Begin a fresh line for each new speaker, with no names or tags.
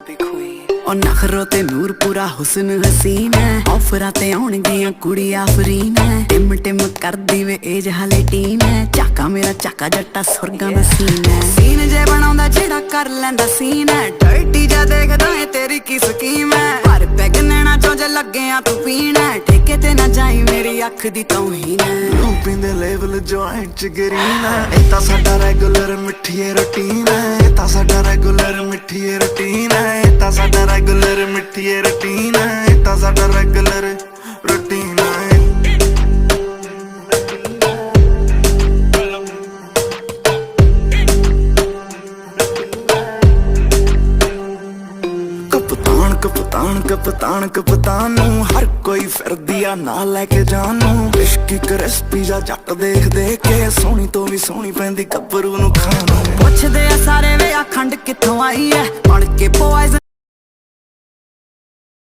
be queen। ओ नखरों ते नूर पूरा हुस्न हसीन है, ऑफरां ते आउणगियां कुड़ियां फरीन है। टिम टिम करदी वे एज हाले टीन है, झाका मेरा झाका जट्टा सुरगां दा सीन है। सीन जे बनाउंदा जेड़ा कर लैंदा सीन है, डर्टी जा देखदा है तेरी की स्कीम है। पर पैग नैना चों जे लग्गियां तू पीना है, ठेके ते ना जाई मेरी अख दी तौहीन है।
तू पींदे लेवल जॉइंट च ग्रीन है, ए तां साडा रेगुलर मिठीए रूटीन है। ए तां साडा रेगुलर मिठीए रूटीन है, ए तां साडा रेगुलर मिठीए रूटीन है, ए तां साडा रेगुलर रूटीन है। कप्तान कप्तान कप्तान कप्तान नूं हर कोई फिरदी आ ना लैके जानू। इश्क क्रिस्पी जा जट देख देख के सोहनी तो भी सोहनी पैंदी गब्बरू नूं खाना।
पुछदे आ सारे वे आ खंड कित्थों आई है, बन के पॉइजन